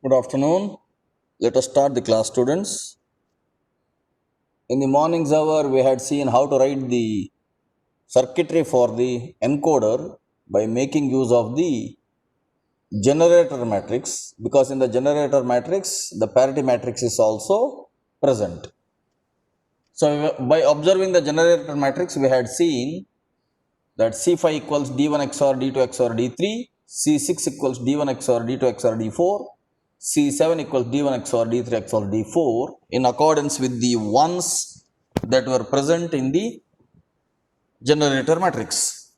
Good afternoon. Let us start the class, students. In the morning's hour, we had seen how to write the circuitry for the encoder by making use of the generator matrix, because in the generator matrix, the parity matrix is also present. So, by observing the generator matrix, we had seen that C5 equals D1 XOR D2 XOR D3, C6 equals D1 XOR D2 XOR D4, C7 equals D1 XOR D3 XOR D4 in accordance with the ones that were present in the generator matrix.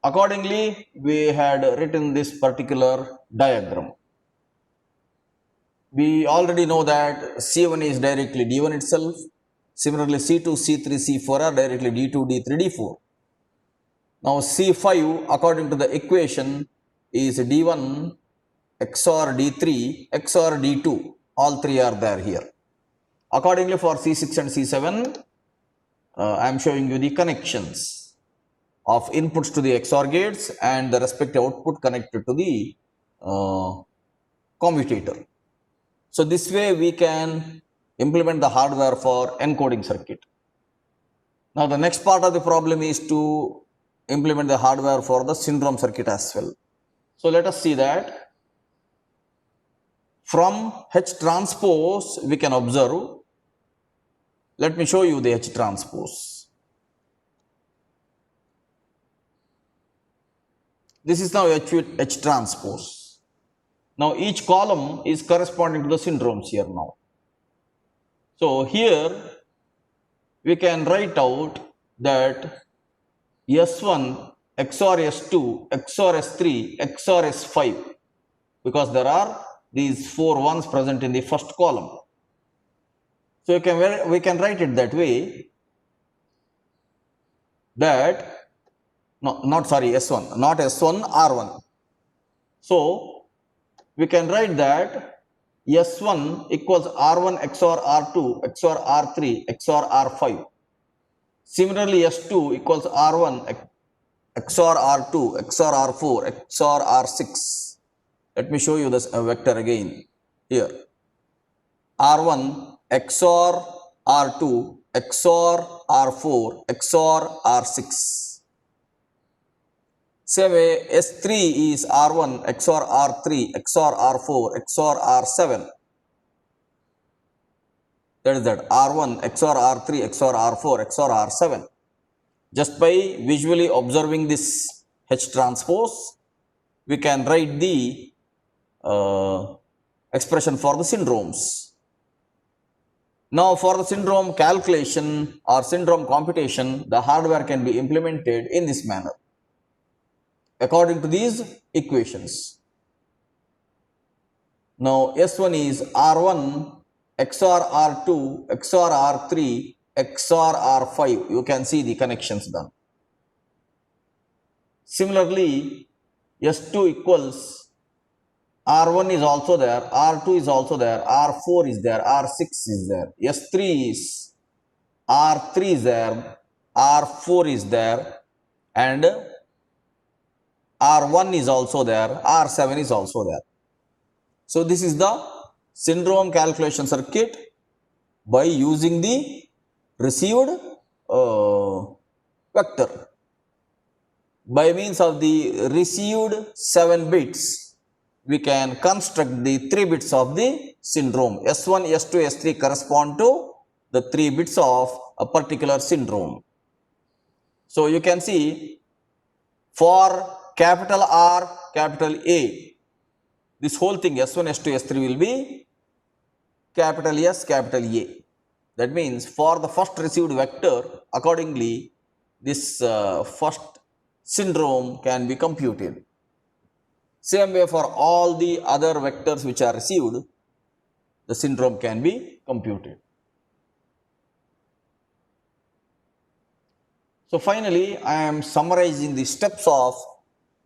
Accordingly, we had written this particular diagram. We already know that C1 is directly D1 itself. Similarly, C2, C3, C4 are directly D2, D3, D4. Now, C5 according to the equation is D1 XOR D3 XOR D2. All three are there here. Accordingly, for C6 and C7, I am showing you the connections of inputs to the XOR gates and the respective output connected to the commutator. So, this way we can implement the hardware for encoding circuit. Now, the next part of the problem is to implement the hardware for the syndrome circuit as well. So, let us see that. From H transpose, we can observe. Let me show you the H transpose. This is now H transpose. Now, each column is corresponding to the syndromes here now. So, here we can write out that S1 XOR S2 XOR S3 XOR S5, because there are these four ones present in the first column. So, we can write it that way, that S1, not S1, R1. So, we can write that S1 equals R1 XOR R2 XOR R3 XOR R5. Similarly, S2 equals R1 XOR R2 XOR R4 XOR R6. Let me show you this vector again here. R1 XOR R2 XOR R4 XOR R6. Same way, S3 is R1 XOR R3 XOR R4 XOR R7. That is that R1 XOR R3 XOR R4 XOR R7. Just by visually observing this H transpose, we can write the expression for the syndromes. Now, for the syndrome calculation or syndrome computation, the hardware can be implemented in this manner according to these equations. Now, S1 is R1 XOR R2 XOR R3 XOR R5. You can see the connections done. Similarly, S2 equals R1 is also there, R2 is also there, R4 is there, R6 is there, S3 is, R3 is there, R4 is there, and R1 is also there, R7 is also there. So, this is the syndrome calculation circuit by using the received vector. By means of the received 7 bits, we can construct the 3 bits of the syndrome. S1, S2, S3 correspond to the 3 bits of a particular syndrome. So, you can see for capital R, capital A, this whole thing S1, S2, S3 will be capital S, capital A. That means for the first received vector, accordingly, this first syndrome can be computed. Same way for all the other vectors which are received, the syndrome can be computed. So, finally, I am summarizing the steps of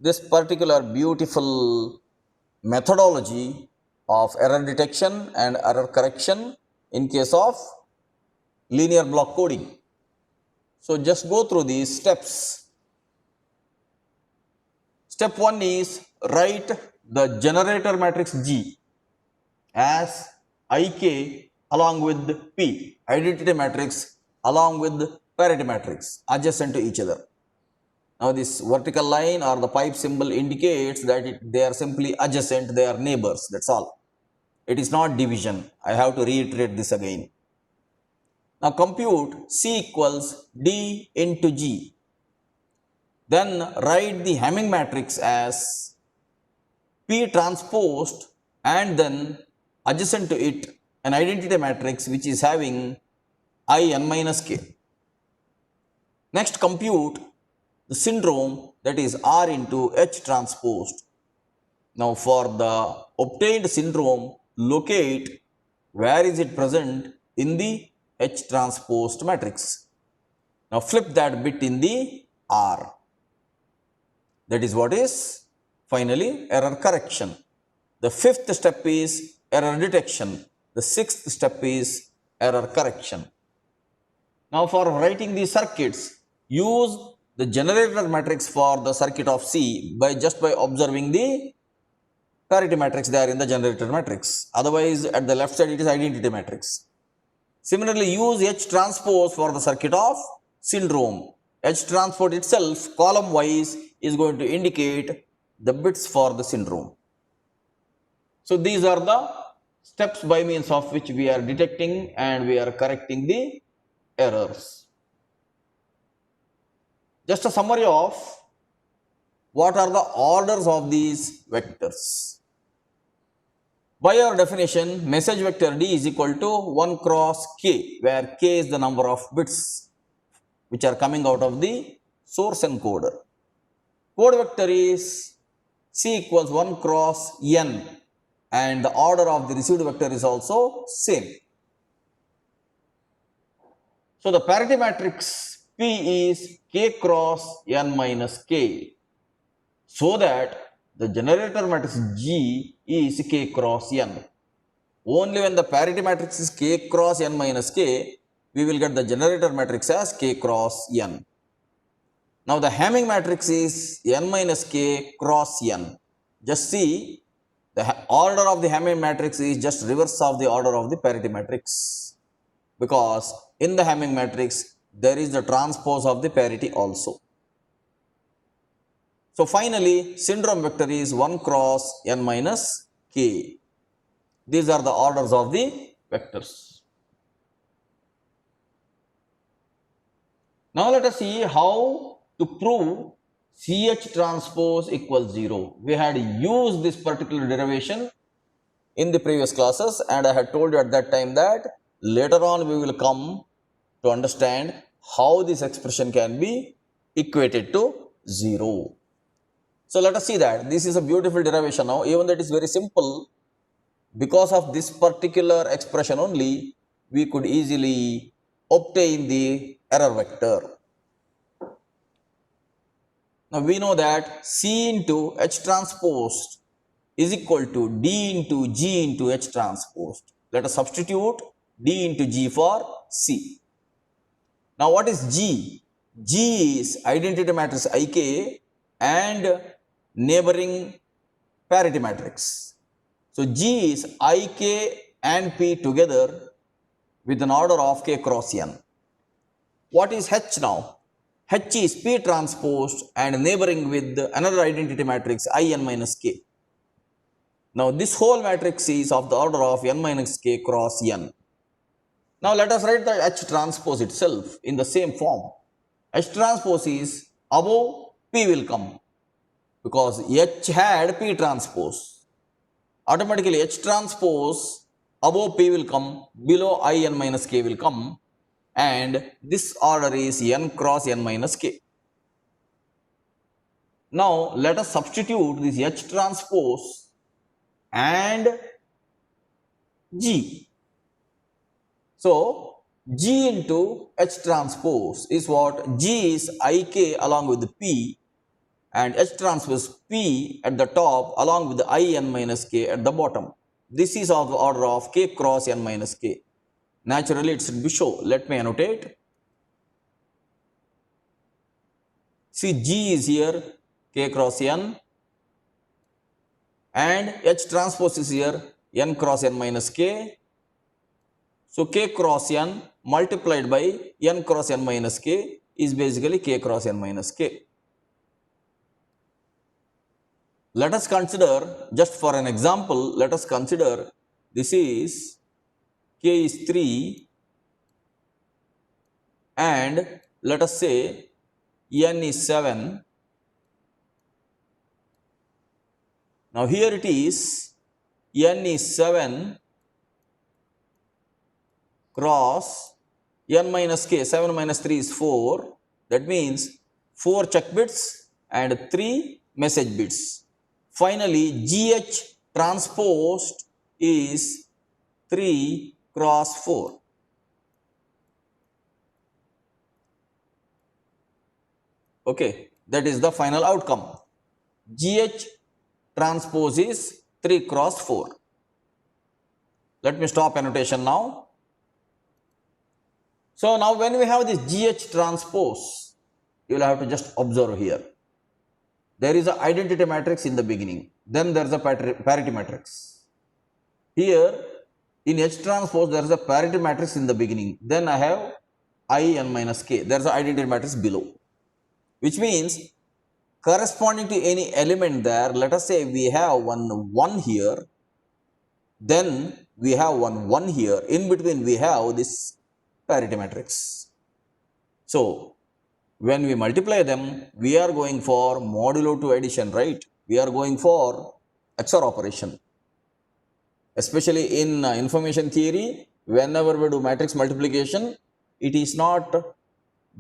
this particular beautiful methodology of error detection and error correction in case of linear block coding. So, just go through these steps. Step 1 is write the generator matrix G. as ik along with P, identity matrix along with parity matrix adjacent to each other. Now this vertical line or the pipe symbol indicates that they are simply adjacent, they are neighbors, that's all. It is not division. I have to reiterate this again. Now compute C equals D into G. Then write the Hamming matrix as P transposed and then adjacent to it an identity matrix which is having I n minus k. Next compute the syndrome, that is R into H transposed. Now for the obtained syndrome, locate where is it present in the H transposed matrix. Now flip that bit in the R. That is what is finally error correction. The fifth step is error detection. The sixth step is error correction. Now for writing the circuits, use the generator matrix for the circuit of C by observing the parity matrix there in the generator matrix. Otherwise at the left side it is identity matrix. Similarly, use H transpose for the circuit of syndrome. H transpose itself column wise is going to indicate the bits for the syndrome. So these are the steps by means of which we are detecting and we are correcting the errors. Just a summary of what are the orders of these vectors. By our definition, message vector D is equal to 1 cross K, where K is the number of bits which are coming out of the source encoder. Code vector is C equals 1 cross N, and the order of the received vector is also same. So the parity matrix P is K cross N minus K, so that the generator matrix G is K cross N. Only when the parity matrix is K cross N minus K, we will get the generator matrix as K cross N. Now the Hamming matrix is N minus K cross N. Just see, the order of the Hamming matrix is just reverse of the order of the parity matrix, because in the Hamming matrix there is the transpose of the parity also. So finally, syndrome vector is 1 cross N minus K. These are the orders of the vectors. Now let us see how to prove CH transpose equals 0. We had used this particular derivation in the previous classes, and I had told you at that time that later on we will come to understand how this expression can be equated to 0. So let us see that. This is a beautiful derivation now, even though it is very simple. Because of this particular expression only, we could easily obtain the error vector. Now we know that C into H transposed is equal to D into G into H transposed. Let us substitute D into G for C. Now what is G? G is identity matrix IK and neighboring parity matrix. So G is IK and P together with an order of K cross N. What is H now? H is P transposed and neighboring with another identity matrix In minus K. Now this whole matrix is of the order of N minus K cross N. Now let us write the H transpose itself in the same form. H transpose is above P will come, because H had P transpose. Automatically H transpose above P will come, below In minus K will come, and this order is N cross N minus K. Now let us substitute this H transpose and G. So G into H transpose is what? G is IK along with P, and H transpose P at the top along with the In minus K at the bottom. This is of the order of K cross N minus K. Naturally it should be shown. Let me annotate. See, G is here K cross N and H transpose is here n cross n minus k. So k cross n multiplied by n cross n minus k is basically k cross n minus k. Let us consider, just for an example, let us consider this is k is 3 and let us say n is 7. Now here it is n is 7 cross n minus k, 7 minus 3 is 4. That means 4 check bits and 3 message bits. Finally, GH transposed is 3 cross 4. Okay, that is the final outcome. GH transpose is 3 cross 4. Let me stop annotation now. So now when we have this GH transpose, you will have to just observe here. There is an identity matrix in the beginning. Then there is a parity matrix. Here in H transpose there is a parity matrix in the beginning. Then I have I n minus k. There is an identity matrix below. Which means corresponding to any element there, let us say we have one 1 here. Then we have one 1 here. In between we have this parity matrix. So when we multiply them, we are going for modulo 2 addition, right? We are going for XOR operation. Especially in information theory, whenever we do matrix multiplication, it is not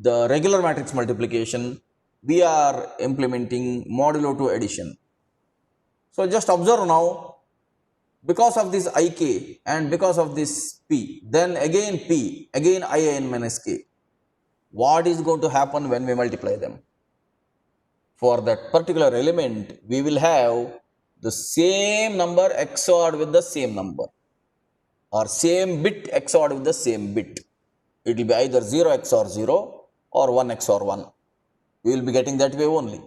the regular matrix multiplication. We are implementing modulo 2 addition. So just observe now, because of this ik and because of this p, then again p, again I n minus k. What is going to happen when we multiply them? For that particular element, we will have the same number XORed with the same number, or same bit XORed with the same bit. It will be either 0 XOR 0 or 1 XOR 1. We will be getting that way only.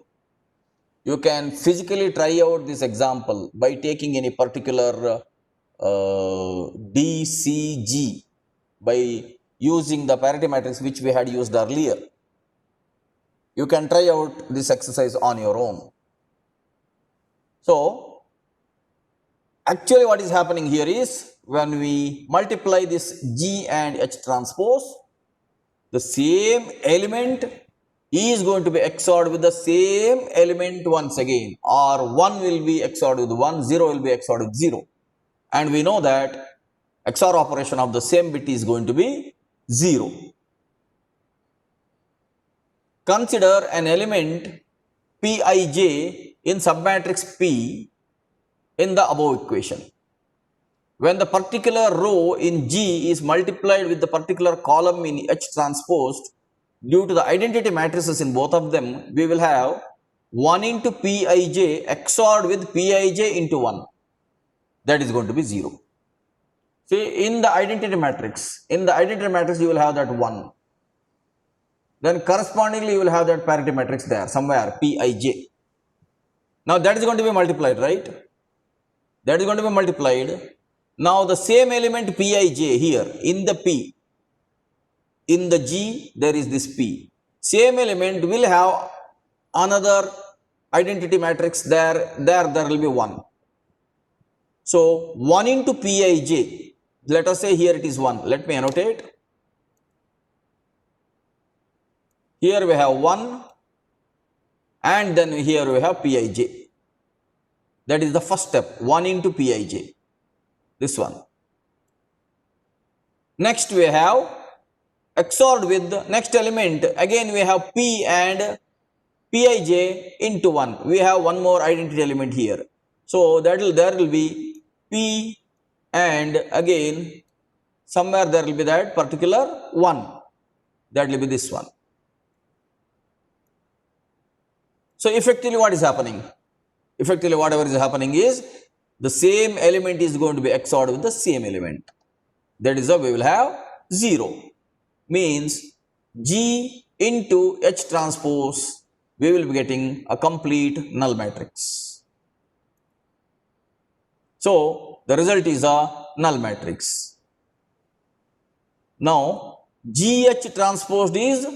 You can physically try out this example by taking any particular DCG by using the parity matrix which we had used earlier. You can try out this exercise on your own. So actually what is happening here is, when we multiply this G and H transpose, the same element is going to be XORed with the same element once again, or 1 will be XORed with 1, 0 will be XORed with 0. And we know that XOR operation of the same bit is going to be 0. Consider an element Pij in submatrix P in the above equation. When the particular row in G is multiplied with the particular column in H transposed, due to the identity matrices in both of them, we will have 1 into Pij XORed with Pij into 1. That is going to be 0. See, in the identity matrix you will have that 1. Then correspondingly you will have that parity matrix there somewhere, Pij. Now that is going to be multiplied, right? That is going to be multiplied. Now the same element Pij here in the P, in the G there is this P. Same element will have another identity matrix there will be 1. So 1 into Pij, let us say here it is 1. Let me annotate. Here we have 1 and then here we have Pij. That is the first step, 1 into Pij, this one. Next we have XORed with the next element, again we have P and Pij into 1. We have one more identity element here. So there will be P and again somewhere there will be that particular 1. That will be this one. So effectively what is happening? Effectively whatever is happening is, the same element is going to be XORed with the same element. That is how we will have 0. Means G into H transpose, we will be getting a complete null matrix. So the result is a null matrix. Now GH transposed is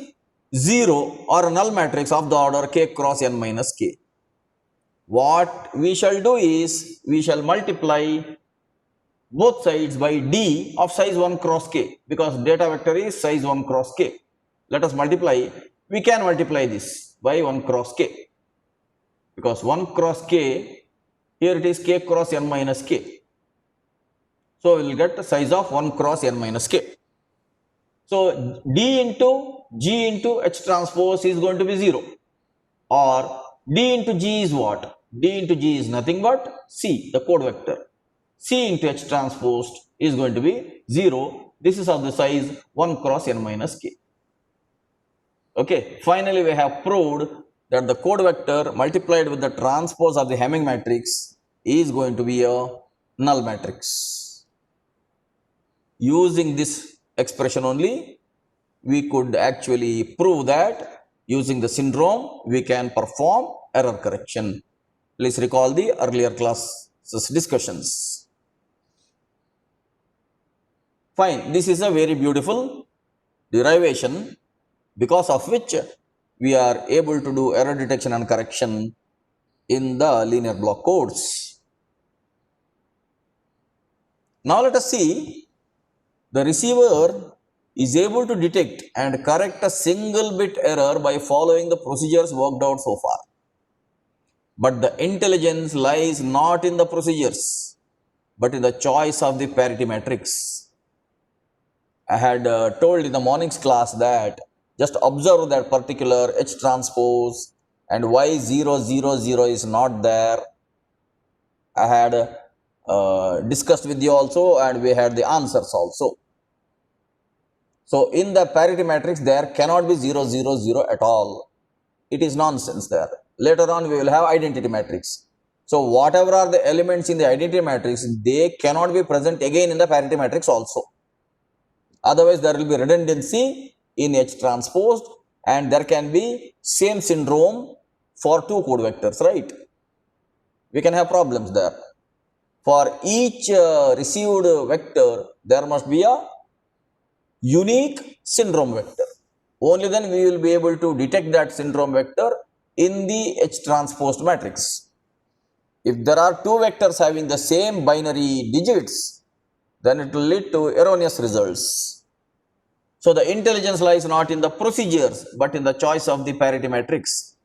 0 or a null matrix of the order k cross n minus k. What we shall do is we shall multiply both sides by d of size 1 cross k, because data vector is size 1 cross k. Let us multiply. We can multiply this by 1 cross k, because 1 cross k, here it is k cross n minus k. So we will get the size of 1 cross n minus k. So d into g into h transpose is going to be 0, or d into g is what? D into g is nothing but c, the code vector. C into h transpose is going to be 0. This is of the size 1 cross n minus k. Okay, finally we have proved that the code vector multiplied with the transpose of the Hamming matrix is going to be a null matrix. Using this expression only, we could actually prove that using the syndrome we can perform error correction. Please recall the earlier classes discussions. Fine, this is a very beautiful derivation, because of which we are able to do error detection and correction in the linear block codes. Now let us see, the receiver is able to detect and correct a single bit error by following the procedures worked out so far. But the intelligence lies not in the procedures, but in the choice of the parity matrix. I had told in the morning's class that just observe that particular H transpose and why 0, 0, 0 is not there. I had discussed with you also, and we had the answers also. So in the parity matrix there cannot be 0, 0, 0 at all. It is nonsense there. Later on we will have identity matrix. So whatever are the elements in the identity matrix, they cannot be present again in the parity matrix also. Otherwise there will be redundancy in H transposed, and there can be same syndrome for two code vectors, right? We can have problems there. For each received vector, there must be a unique syndrome vector. Only then we will be able to detect that syndrome vector in the H transposed matrix. If there are two vectors having the same binary digits, then it will lead to erroneous results. So the intelligence lies not in the procedures, but in the choice of the parity matrix.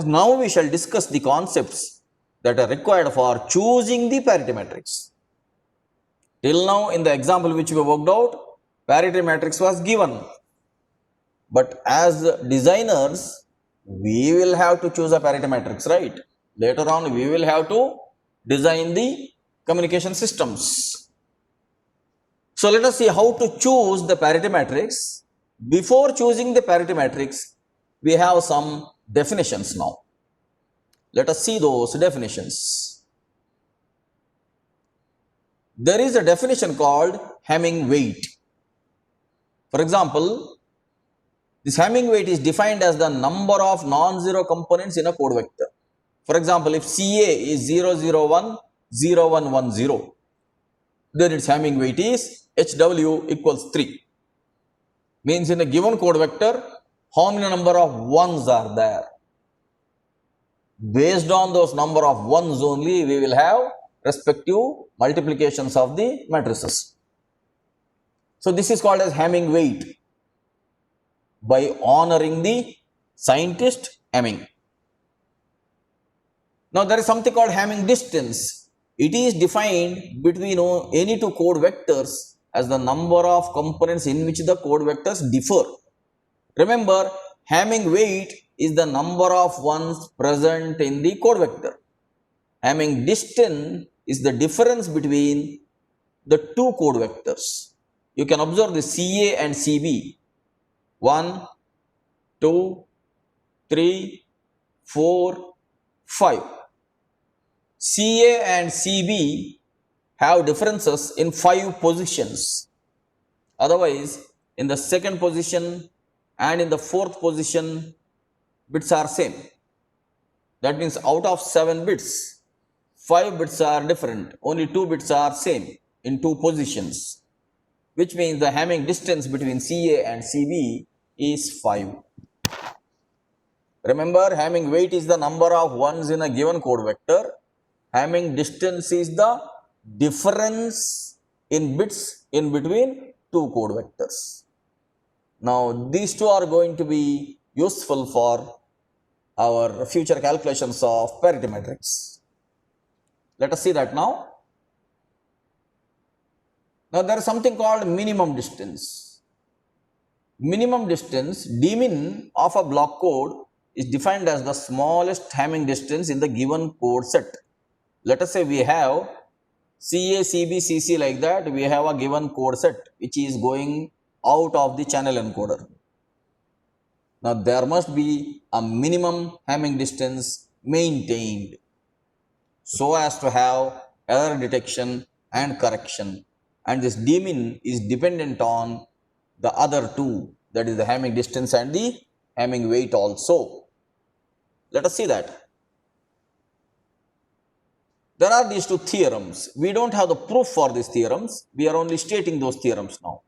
Now we shall discuss the concepts that are required for choosing the parity matrix. Till now, in the example which we worked out, parity matrix was given. But as designers, we will have to choose a parity matrix, right? Later on, we will have to design the communication systems. So let us see how to choose the parity matrix. Before choosing the parity matrix, we have some definitions now. Let us see those definitions. There is a definition called Hamming weight. For example, this Hamming weight is defined as the number of non-zero components in a code vector. For example, if CA is 001, 0110, then its Hamming weight is HW equals 3. Means in a given code vector, how many number of ones are there? Based on those number of ones only, we will have respective multiplications of the matrices. So this is called as Hamming weight, by honoring the scientist Hamming. Now there is something called Hamming distance. It is defined between any two code vectors as the number of components in which the code vectors differ. Remember, Hamming weight is the number of ones present in the code vector. Hamming distance is the difference between the two code vectors. You can observe the CA and CB. 1, 2, 3, 4, 5. CA and CB have differences in 5 positions. Otherwise, in the second position and in the fourth position, bits are same. That means out of 7 bits, 5 bits are different, only 2 bits are same in 2 positions, which means the Hamming distance between CA and CB is 5. Remember, Hamming weight is the number of ones in a given code vector. Hamming distance is the difference in bits in between two code vectors. Now, these two are going to be useful for our future calculations of parity matrix. Let us see that now. Now, there is something called minimum distance. Minimum distance, dmin of a block code is defined as the smallest Hamming distance in the given code set. Let us say we have CA, CB, CC like that, we have a given code set which is going out of the channel encoder. Now, there must be a minimum Hamming distance maintained so as to have error detection and correction, and this dmin is dependent on the other two, that is the Hamming distance and the Hamming weight also. Let us see that. There are these two theorems. We don't have the proof for these theorems. We are only stating those theorems now.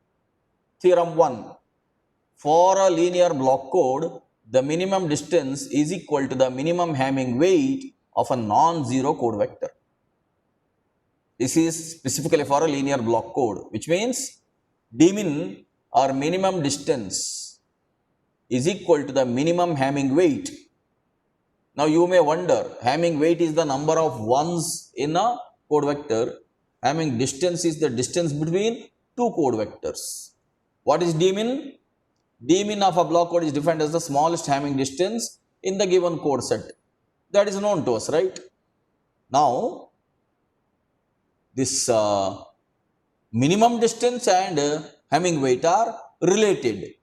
Theorem 1. For a linear block code, the minimum distance is equal to the minimum Hamming weight of a non-zero code vector. This is specifically for a linear block code, which means dmin or minimum distance is equal to the minimum Hamming weight. Now, you may wonder, Hamming weight is the number of ones in a code vector. Hamming distance is the distance between two code vectors. What is dmin? Dmin of a block code is defined as the smallest Hamming distance in the given code set. That is known to us, right? Now, this minimum distance and Hamming weight are related.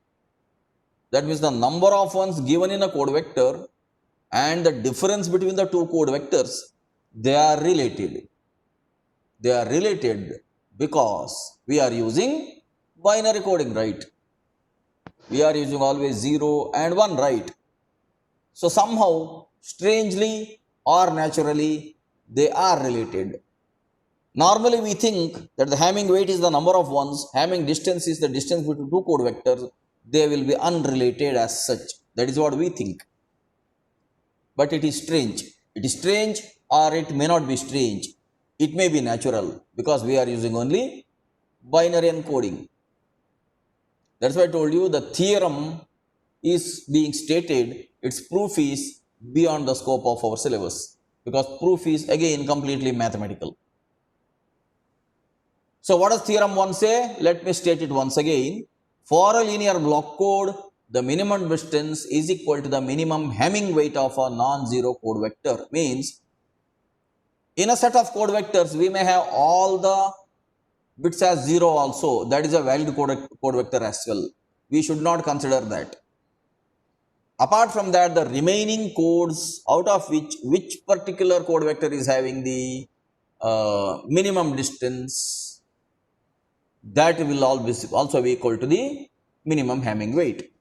That means the number of ones given in a code vector and the difference between the two code vectors, they are related. They are related because we are using binary coding, right? We are using always 0 and 1, right? So, somehow, strangely or naturally, they are related. Normally, we think that the Hamming weight is the number of ones, Hamming distance is the distance between two code vectors. They will be unrelated as such. That is what we think. But it is strange. It is strange or it may not be strange. It may be natural because we are using only binary encoding. That's why I told you the theorem is being stated, its proof is beyond the scope of our syllabus because proof is again completely mathematical. So, what does theorem 1 say? Let me state it once again. For a linear block code, the minimum distance is equal to the minimum Hamming weight of a non-zero code vector. Means, in a set of code vectors, we may have all the bits as 0 also. That is a valid code vector as well. We should not consider that. Apart from that, the remaining codes out of which particular code vector is having the minimum distance, that will also be equal to the minimum Hamming weight.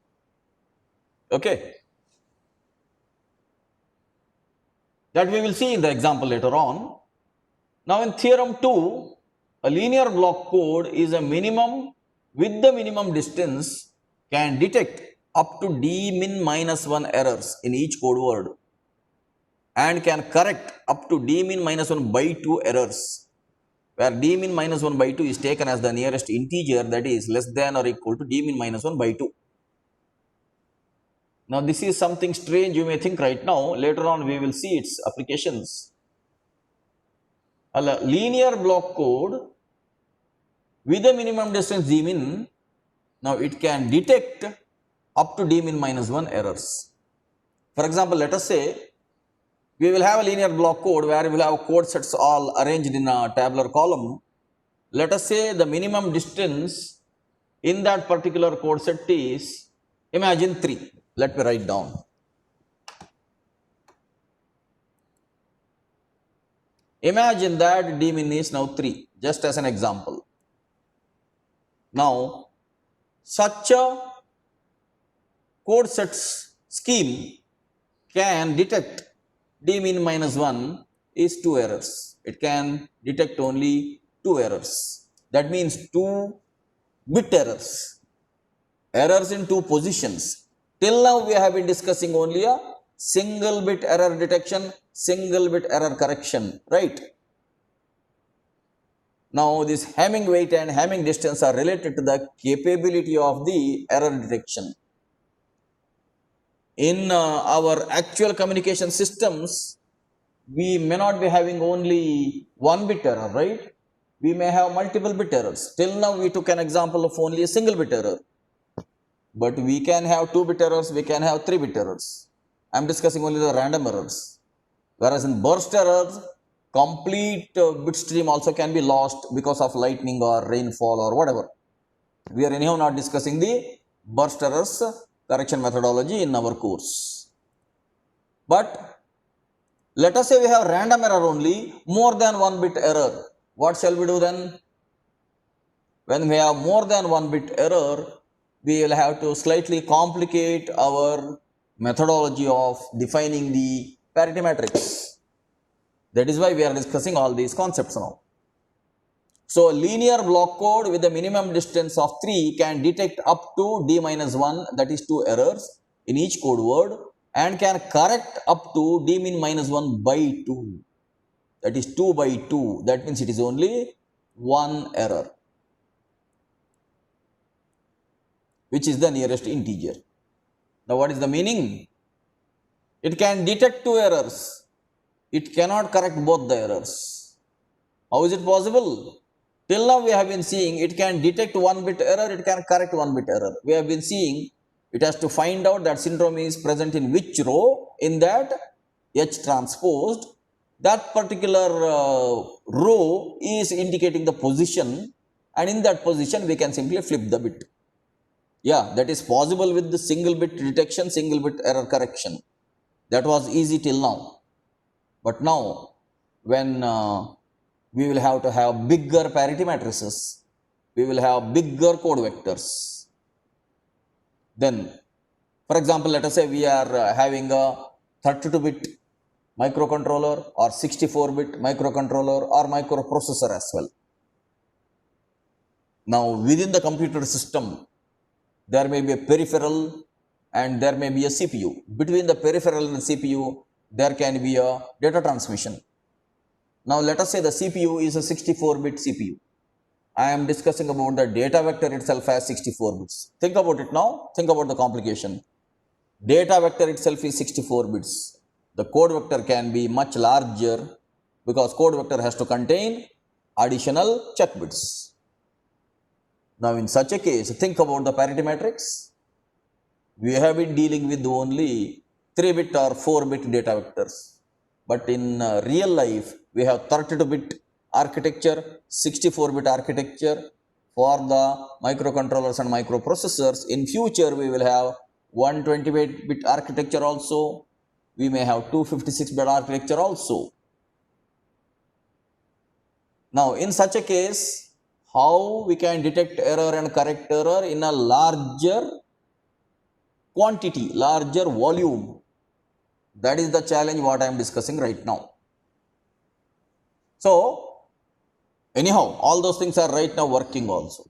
Okay. That we will see in the example later on. Now, in theorem 2, a linear block code is a minimum with the minimum distance can detect up to dmin minus 1 errors in each code word and can correct up to dmin minus 1 by 2 errors, where dmin minus 1 by 2 is taken as the nearest integer, that is less than or equal to dmin minus 1 by 2. Now, this is something strange you may think right now. Later on, we will see its applications. A linear block code with a minimum distance dmin, now it can detect up to dmin minus 1 errors. For example, let us say we will have a linear block code where we will have code sets all arranged in a tabular column. Let us say the minimum distance in that particular code set is, imagine 3. Let me write down. Imagine that dmin is now 3, just as an example. Now, such a code sets scheme can detect dmin minus 1 is 2 errors. It can detect only 2 errors. That means 2 bit errors. Errors in 2 positions. Till now we have been discussing only a single bit error detection, single bit error correction, right? Now this Hamming weight and Hamming distance are related to the capability of the error detection. In our actual communication systems, we may not be having only one bit error, right? We may have multiple bit errors. Till now we took an example of only a single bit error. But we can have 2 bit errors, we can have 3 bit errors. I am discussing only the random errors. Whereas in burst errors, complete bit stream also can be lost because of lightning or rainfall or whatever. We are anyhow not discussing the burst errors correction methodology in our course. But let us say we have random error only, more than 1 bit error. What shall we do then? When we have more than 1 bit error, we will have to slightly complicate our methodology of defining the parity matrix. That is why we are discussing all these concepts now. So, linear block code with a minimum distance of 3 can detect up to d-1, that is 2 errors in each code word, and can correct up to d-1 by 2, that is 2 by 2, that means it is only 1 error, which is the nearest integer. Now, what is the meaning? It can detect 2 errors, it cannot correct both the errors. How is it possible? Till now we have been seeing it can detect 1 bit error, it can correct 1 bit error. We have been seeing it has to find out that syndrome is present in which row in that H transposed. That particular row is indicating the position, and in that position we can simply flip the bit. Yeah, that is possible with the single bit detection, single bit error correction. That was easy till now. But now when we will have to have bigger parity matrices, we will have bigger code vectors. Then, for example, let us say we are having a 32-bit microcontroller or 64-bit microcontroller or microprocessor as well. Now, within the computer system, there may be a peripheral and there may be a CPU. Between the peripheral and CPU, there can be a data transmission. Now, let us say the CPU is a 64-bit CPU. I am discussing about the data vector itself as 64 bits. Think about it now. Think about the complication. Data vector itself is 64 bits. The code vector can be much larger because code vector has to contain additional check bits. Now, in such a case, think about the parity matrix. We have been dealing with only 3-bit or 4-bit data vectors. But in real life, we have 32-bit architecture, 64-bit architecture for the microcontrollers and microprocessors. In future, we will have 128-bit architecture also. We may have 256-bit architecture also. Now, in such a case, how we can detect error and correct error in a larger quantity, larger volume? That is the challenge what I am discussing right now. So, anyhow, all those things are right now working also.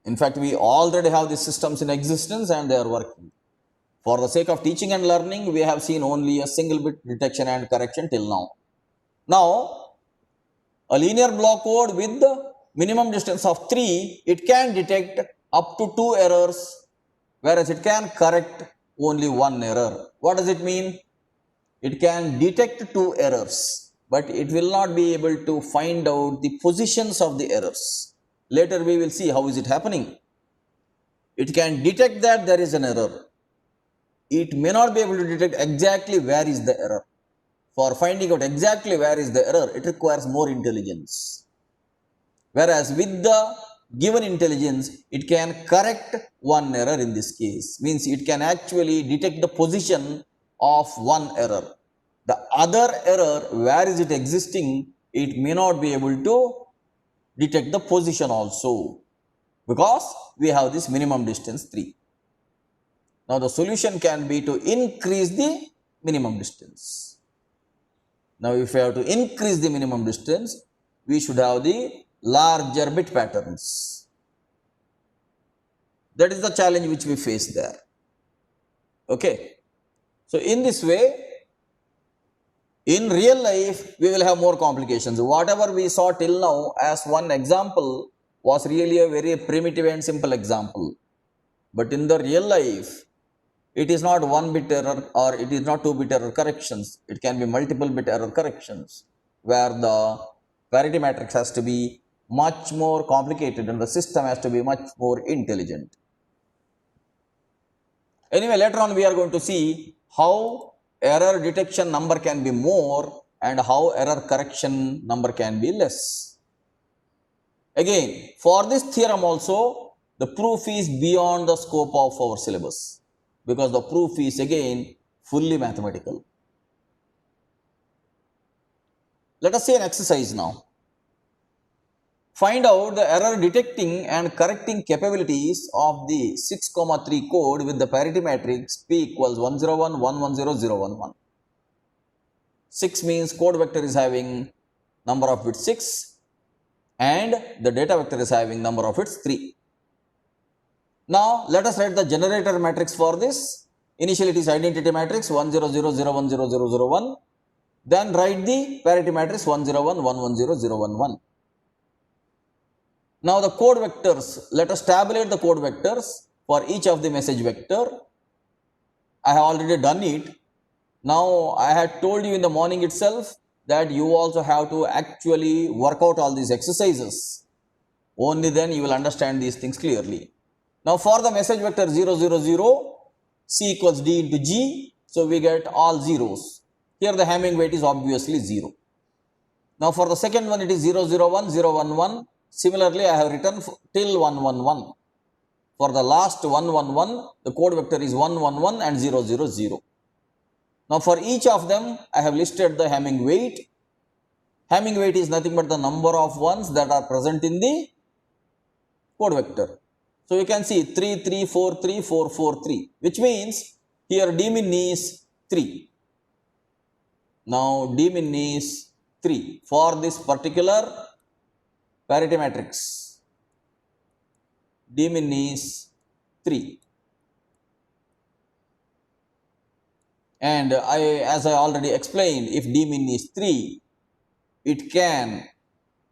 In fact, we already have these systems in existence and they are working. For the sake of teaching and learning, we have seen only a single bit detection and correction till now. Now, a linear block code with the minimum distance of 3, it can detect up to 2 errors, whereas it can correct only 1 error. What does it mean? It can detect 2 errors, but it will not be able to find out the positions of the errors. Later we will see how is it happening. It can detect that there is an error. It may not be able to detect exactly where is the error. For finding out exactly where is the error, it requires more intelligence. Whereas with the given intelligence, it can correct 1 error in this case. Means it can actually detect the position of 1 error. The other error, where is it existing, it may not be able to detect the position also, because we have this minimum distance 3. Now, the solution can be to increase the minimum distance. Now if we have to increase the minimum distance, we should have the larger bit patterns. That is the challenge which we face there. Okay. So in this way, in real life, we will have more complications. Whatever we saw till now as one example was really a very primitive and simple example. But in the real life, it is not one bit error or it is not two bit error corrections. It can be multiple bit error corrections where the parity matrix has to be much more complicated and the system has to be much more intelligent. Anyway, later on we are going to see how error detection number can be more and how error correction number can be less. Again, for this theorem also, the proof is beyond the scope of our syllabus because the proof is again fully mathematical. Let us see an exercise now. Find out the error detecting and correcting capabilities of the 6,3 code with the parity matrix P equals 101, 110, 011. 6 means code vector is having number of bits 6 and the data vector is having number of bits 3. Now let us write the generator matrix for this. Initially it is identity matrix 100010001. Then write the parity matrix 101, 110, 011. Now the code vectors, let us tabulate the code vectors for each of the message vector. I have already done it. Now I had told you in the morning itself that you also have to actually work out all these exercises. Only then you will understand these things clearly. Now for the message vector 000, C equals D into G. So we get all zeros. Here the Hamming weight is obviously 0. Now for the second one it is 001, 011. Similarly, I have written till 111. For the last 111, the code vector is 111 and 000. Now, for each of them, I have listed the Hamming weight. Hamming weight is nothing but the number of ones that are present in the code vector. So, you can see 3, 3, 4, 3, 4, 4, 3, which means here d min is 3. Now, d min is 3 for this particular parity matrix. D min is 3. And as I already explained, if d min is 3, it can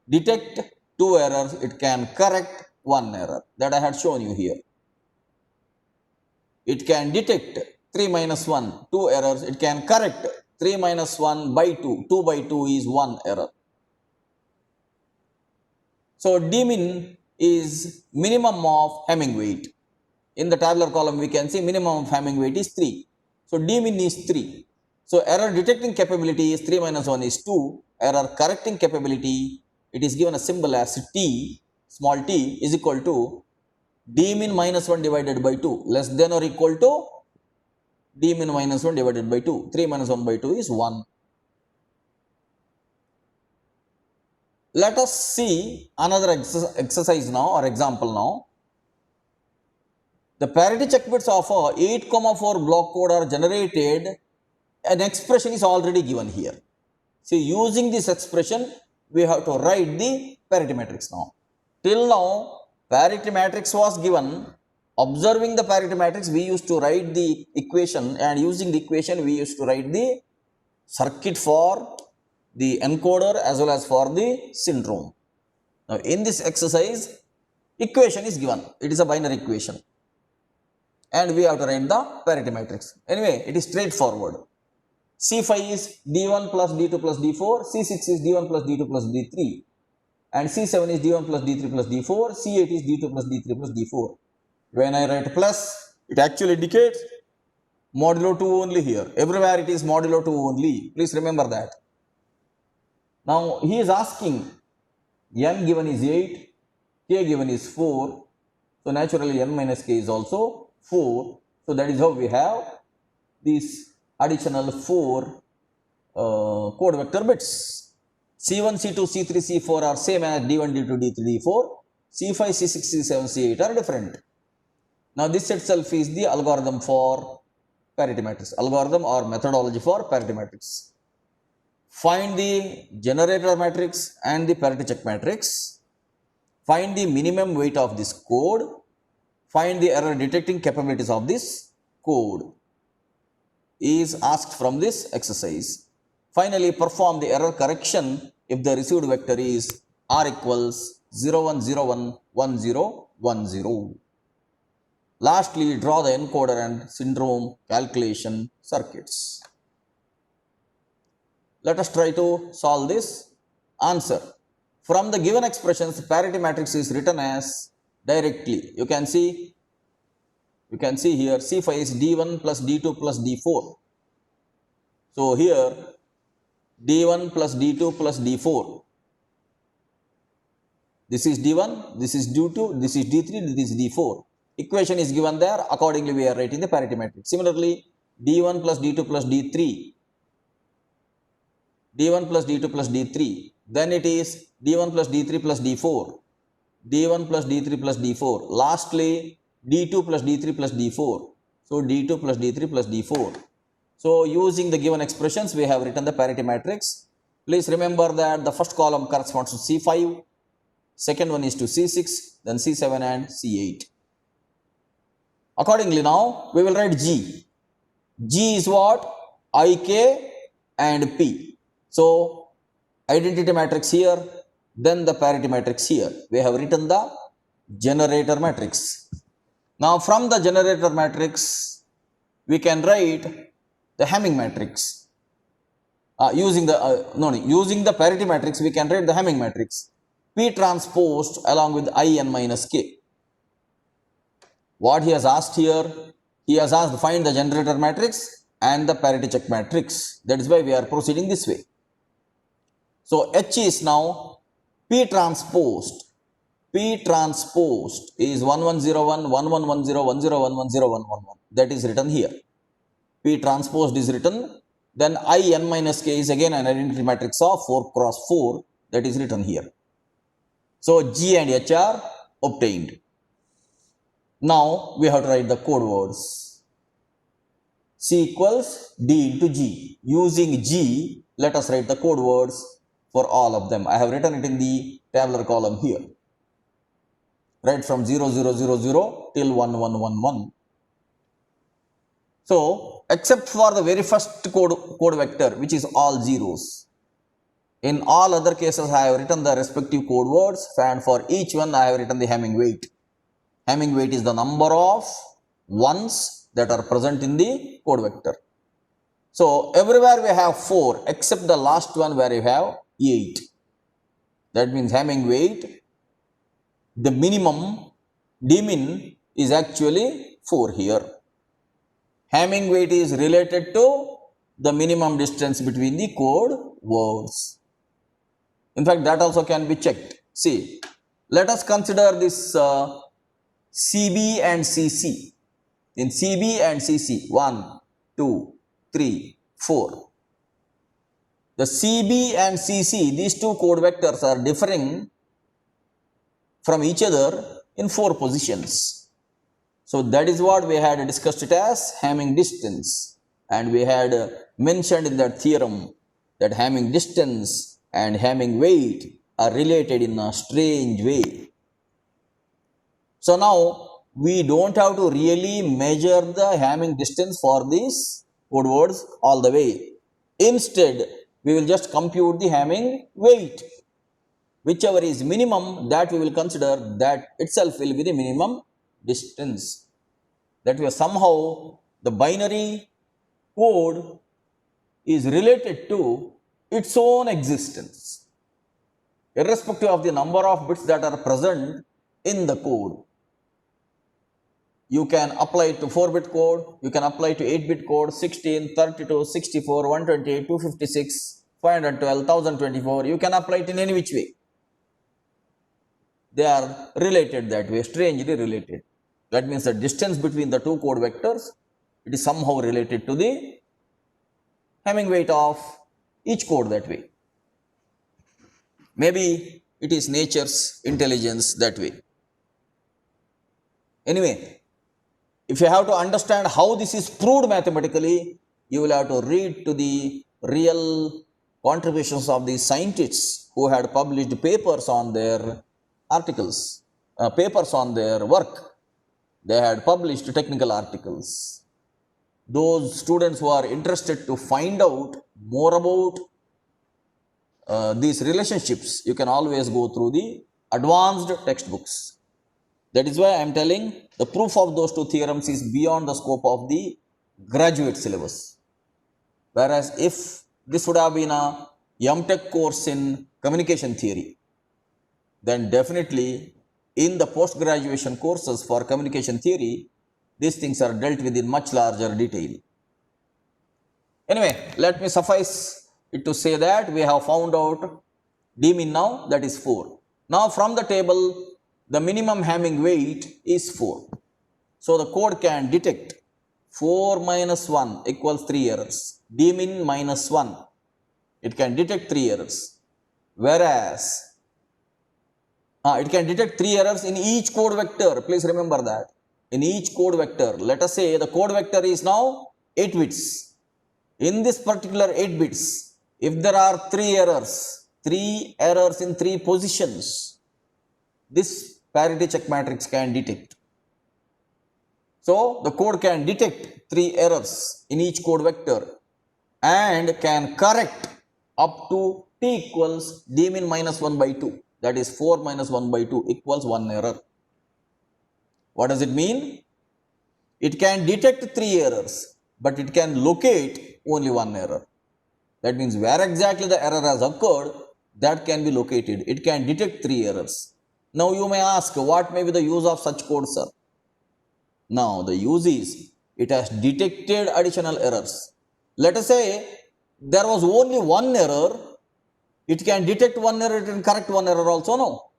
detect 2 errors, it can correct 1 error. That I had shown you here. It can detect 3 minus 1, 2 errors, it can correct 3 minus 1 by 2, 2 by 2 is 1 error. So d min is minimum of Hamming weight. In the tabular column we can see minimum of Hamming weight is 3. So d min is 3. So error detecting capability is 3 minus 1 is 2. Error correcting capability, it is given a symbol as t, small t is equal to d min minus 1 divided by 2, less than or equal to d min minus 1 divided by 2. 3 minus 1 by 2 is 1. Let us see another exercise now or example now. The parity check bits of a 8,4 block code are generated. An expression is already given here. See, using this expression, we have to write the parity matrix now. Till now, parity matrix was given. Observing the parity matrix, we used to write the equation, and using the equation, we used to write the circuit for the encoder as well as for the syndrome. Now, in this exercise, equation is given. It is a binary equation. And we have to write the parity matrix. Anyway, it is straightforward. C5 is D1 plus D2 plus D4. C6 is D1 plus D2 plus D3. And C7 is D1 plus D3 plus D4. C8 is D2 plus D3 plus D4. When I write plus, it actually indicates modulo 2 only here. Everywhere it is modulo 2 only. Please remember that. Now, he is asking, n given is 8, k given is 4. So, naturally, n minus k is also 4. So, that is how we have these additional 4 code vector bits. C1, C2, C3, C4 are same as D1, D2, D3, D4. C5, C6, C7, C8 are different. Now, this itself is the algorithm for parity matrix, algorithm or methodology for parity matrix. find the generator matrix and the parity check matrix, find the minimum weight of this code, find the error detecting capabilities of this code is asked from this exercise. Finally, perform the error correction if the received vector is r equals 01011010. Lastly, draw the encoder and syndrome calculation circuits. Let us try to solve this. Answer. From the given expressions, parity matrix is written as directly. You can see here C5 is D1 plus D2 plus D4. So here D1 plus D2 plus D4. This is D1, this is D2, this is D3, this is D4. Equation is given there. Accordingly, we are writing the parity matrix. Similarly, D1 plus D2 plus D3. D1 plus D2 plus D3. Then it is D1 plus D3 plus D4. D1 plus D3 plus D4. Lastly, D2 plus D3 plus D4. So D2 plus D3 plus D4. So using the given expressions, we have written the parity matrix. Please remember that the first column corresponds to C5, second one is to C6, then C7 and C8. Accordingly, now we will write G. G is what? IK and P. So identity matrix here, then the parity matrix here. We have written the generator matrix. Now from the generator matrix, we can write the Hamming matrix. Using the parity matrix, we can write the Hamming matrix. P transposed along with I n minus k. What he has asked here, he has asked to find the generator matrix and the parity check matrix. That is why we are proceeding this way. So H is now P transposed. P transposed is 1101, 1110, 1011, 0111. That is written here. P transposed is written. Then I n minus k is again an identity matrix of 4 cross 4. That is written here. So G and H are obtained. Now we have to write the code words. C equals D into G. Using G, let us write the code words for all of them. I have written it in the tabular column here. Right from 0000 till 1111. So except for the very first code vector, which is all zeros. In all other cases, I have written the respective code words, and for each one I have written the Hamming weight. Hamming weight is the number of ones that are present in the code vector. So everywhere we have 4 except the last one where you have 8. That means Hamming weight, the minimum, dmin is actually 4 here. Hamming weight is related to the minimum distance between the code words. In fact, that also can be checked. See, let us consider this CB and CC. In CB and CC, 1, 2, 3, 4. The CB and CC, these two code vectors are differing from each other in 4 positions. So that is what we had discussed it as Hamming distance. And we had mentioned in that theorem that Hamming distance and Hamming weight are related in a strange way. So now we don't have to really measure the Hamming distance for these code words all the way. Instead, we will just compute the Hamming weight. Whichever is minimum, that we will consider that itself will be the minimum distance. That way somehow the binary code is related to its own existence, irrespective of the number of bits that are present in the code. You can apply it to 4-bit code, you can apply it to 8-bit code, 16, 32, 64, 128, 256, 512, 1024. You can apply it in any which way. They are related that way, strangely related. That means the distance between the two code vectors, it is somehow related to the Hamming weight of each code that way. Maybe it is nature's intelligence that way. Anyway, if you have to understand how this is proved mathematically, you will have to read to the real contributions of the scientists who had published papers on their articles, papers on their work. They had published technical articles. Those students who are interested to find out more about these relationships, you can always go through the advanced textbooks. That is why I am telling the proof of those two theorems is beyond the scope of the graduate syllabus. Whereas if this would have been a MTech course in communication theory, then definitely in the post-graduation courses for communication theory, these things are dealt with in much larger detail. Anyway, let me suffice it to say that we have found out d min now, that is 4. Now from the table, the minimum Hamming weight is 4. So the code can detect 4 minus 1 equals 3 errors. D min minus 1, it can detect 3 errors. Whereas it can detect 3 errors in each code vector. Please remember that. In each code vector, let us say the code vector is now 8 bits. In this particular 8 bits, if there are 3 errors in 3 positions, this parity check matrix can detect. So the code can detect 3 errors in each code vector and can correct up to t equals d min minus 1 by 2. That is 4 minus 1 by 2 equals 1 error. What does it mean? It can detect 3 errors, but it can locate only 1 error. That means where exactly the error has occurred, that can be located. It can detect 3 errors. Now you may ask, what may be the use of such code, sir? Now the use is, it has detected additional errors. Let us say there was only 1 error. It can detect 1 error, it can correct 1 error also, no?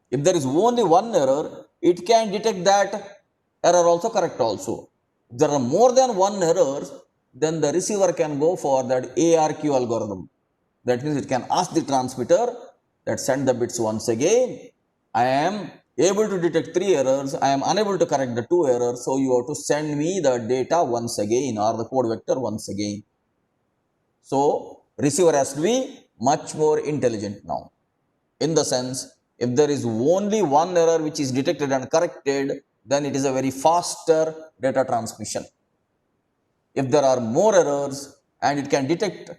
If there is only 1 error, it can detect that error also, correct also. If there are more than 1 error, then the receiver can go for that ARQ algorithm. That means it can ask the transmitter that send the bits once again. I am able to detect 3 errors. I am unable to correct the 2 errors. So you have to send me the data once again, or the code vector once again. So receiver has to be much more intelligent now. In the sense, if there is only 1 error which is detected and corrected, then it is a very faster data transmission. If there are more errors and it can detect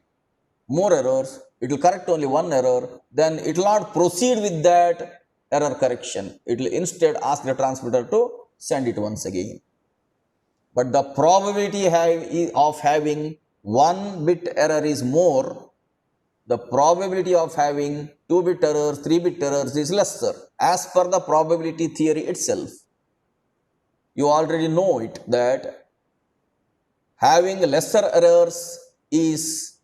more errors, it will correct only 1 error, then it will not proceed with that error correction. It will instead ask the transmitter to send it once again. But the probability of having 1 bit error is more. The probability of having 2-bit errors, 3-bit errors is lesser as per the probability theory itself. You already know it that having lesser errors is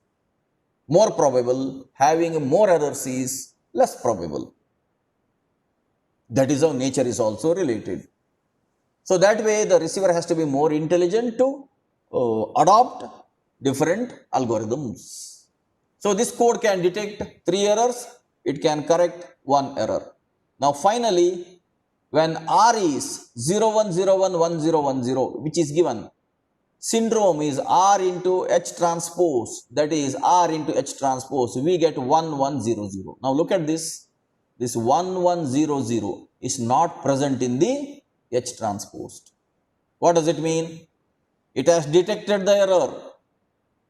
more probable, having more errors is less probable. That is how nature is also related. So that way the receiver has to be more intelligent to adopt different algorithms. So this code can detect 3 errors, it can correct 1 error. Now finally, when R is 01011010, which is given, syndrome is R into H transpose, that is R into H transpose, we get 1100. Now look at this, this 1100 is not present in the H transposed. What does it mean? It has detected the error.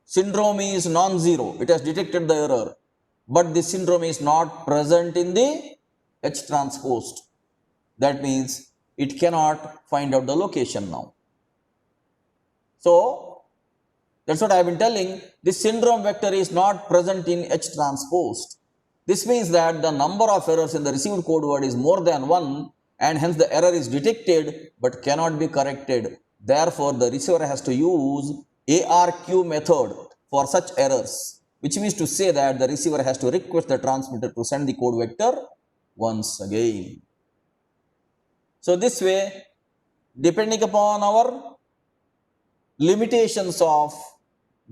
Syndrome is non-zero, it has detected the error, but the syndrome is not present in the H transposed. That means it cannot find out the location now. So that's what I have been telling. This syndrome vector is not present in H transposed. This means that the number of errors in the received code word is more than 1, and hence the error is detected but cannot be corrected. Therefore, the receiver has to use ARQ method for such errors, which means to say that the receiver has to request the transmitter to send the code vector once again. So this way, depending upon our limitations of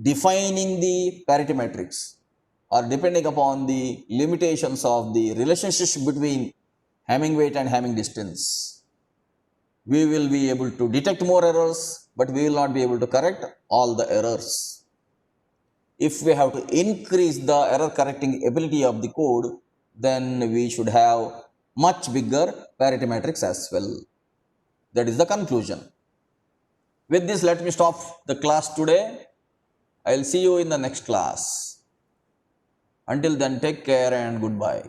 defining the parity matrix, or depending upon the limitations of the relationship between Hamming weight and Hamming distance, we will be able to detect more errors, but we will not be able to correct all the errors. if we have to increase the error correcting ability of the code, then we should have much bigger parity matrix as well. That is the conclusion. With this, let me stop the class today. I'll see you in the next class. Until then, take care and goodbye.